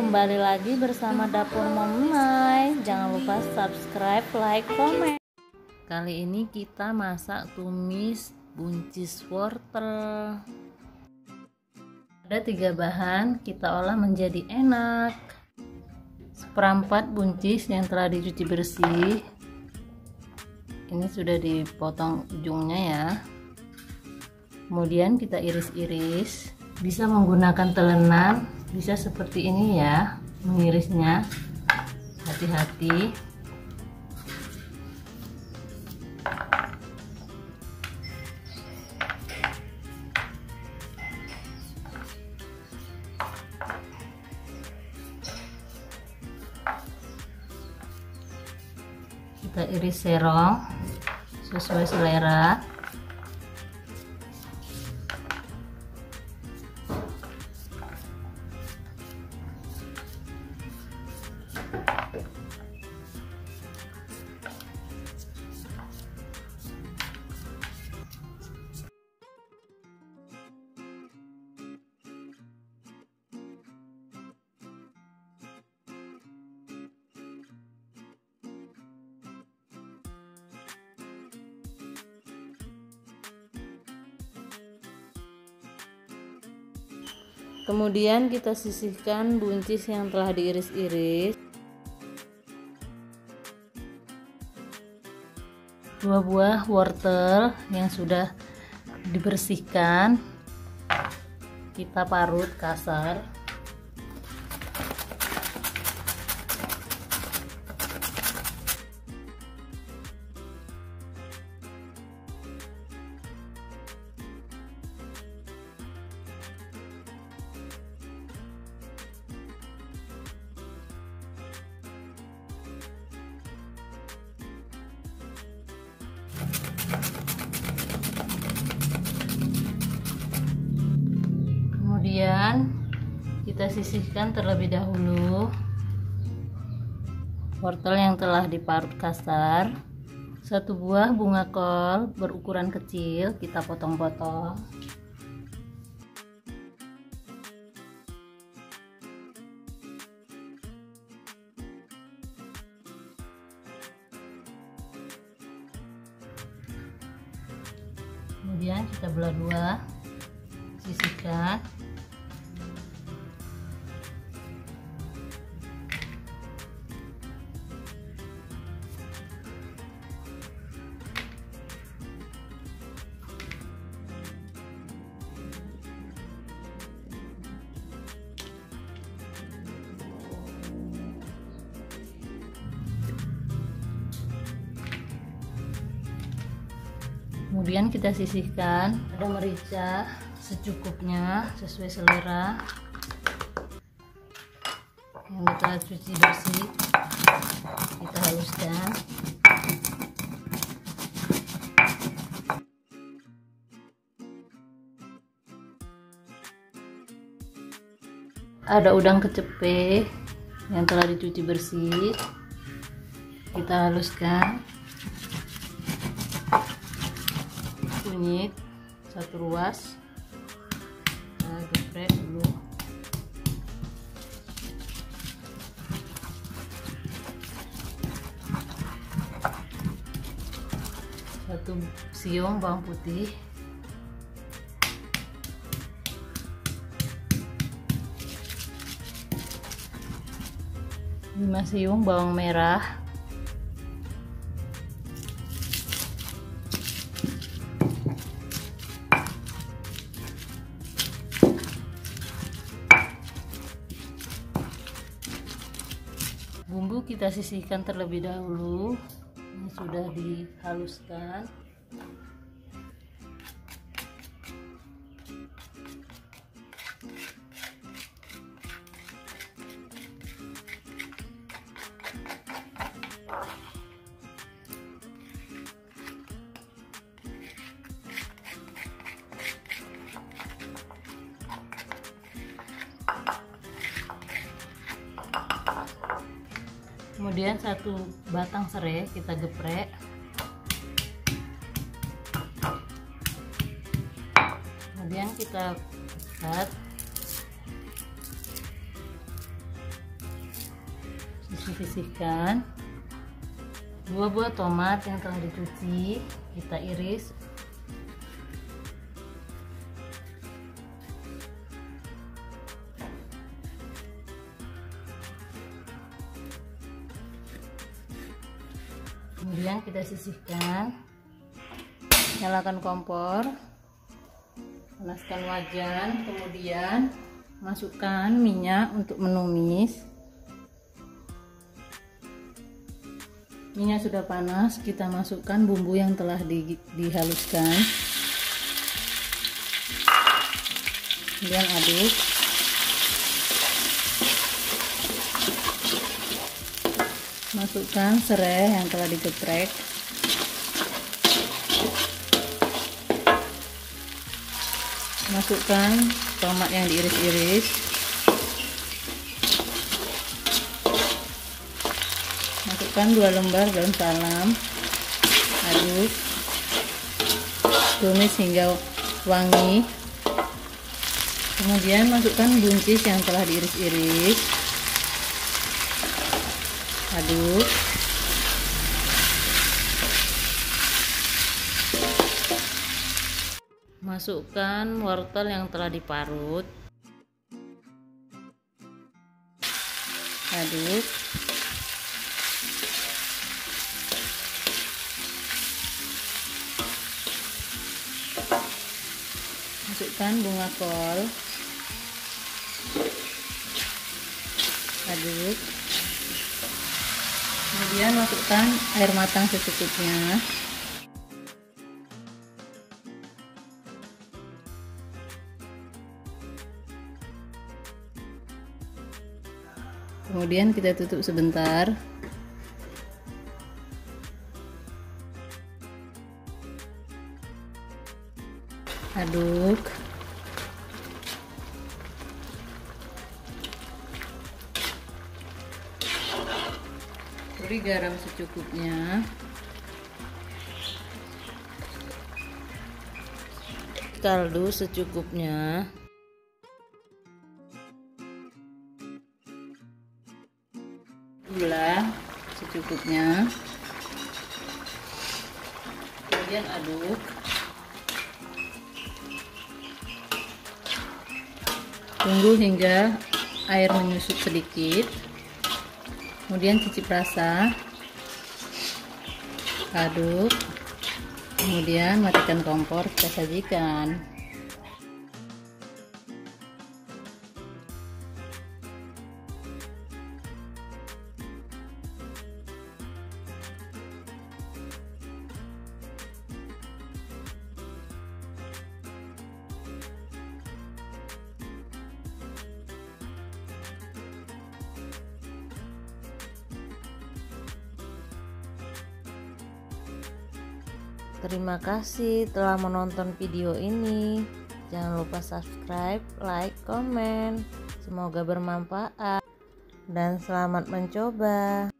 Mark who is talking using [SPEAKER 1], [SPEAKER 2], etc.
[SPEAKER 1] kembali lagi bersama Dapur Momai. Jangan lupa subscribe, like, komen. Kali ini kita masak tumis buncis wortel. Ada 3 bahan, kita olah menjadi enak. Seperempat buncis yang telah dicuci bersih. Ini sudah dipotong ujungnya ya. Kemudian kita iris-iris. Bisa menggunakan telenan, bisa seperti ini ya, mengirisnya. Hati-hati. Kita iris serong sesuai selera. Kemudian kita sisihkan buncis yang telah diiris-iris. 2 buah wortel yang sudah dibersihkan kita parut kasar. Kemudian kita sisihkan terlebih dahulu wortel yang telah diparut kasar. 1 buah bunga kol berukuran kecil kita potong-potong. Kemudian kita belah 2, sisihkan. Kemudian kita sisihkan. Ada merica secukupnya sesuai selera yang kita cuci bersih, kita haluskan. Ada udang kecepek yang telah dicuci bersih, kita haluskan. Kunyit 1 ruas, kita geprek dulu. Satu siung bawang putih, 5 siung bawang merah, 1 bumbu kita sisihkan terlebih dahulu. Ini sudah dihaluskan. Kemudian 1 batang serai kita geprek. Kemudian kita ikat. disisihkan. 2 buah tomat yang telah dicuci kita iris. Kemudian kita sisihkan. Nyalakan kompor, panaskan wajan, kemudian masukkan minyak untuk menumis. Minyak sudah panas, kita masukkan bumbu yang telah dihaluskan. Kemudian aduk. Masukkan serai yang telah digeprek. Masukkan tomat yang diiris-iris. Masukkan 2 lembar daun salam. Aduk. Tumis hingga wangi. Kemudian masukkan buncis yang telah diiris-iris. Aduk. Masukkan wortel yang telah diparut. Aduk. Masukkan bunga kol. Aduk. Kemudian masukkan air matang secukupnya. Kemudian kita tutup sebentar. Aduk. Beri garam secukupnya. Kaldu secukupnya. Gula secukupnya. Kemudian aduk. Tunggu hingga air menyusut sedikit. Kemudian cicip rasa. Aduk. Kemudian matikan kompor, kita sajikan. Terima kasih telah menonton video ini. Jangan lupa subscribe, like, komen. Semoga bermanfaat dan selamat mencoba.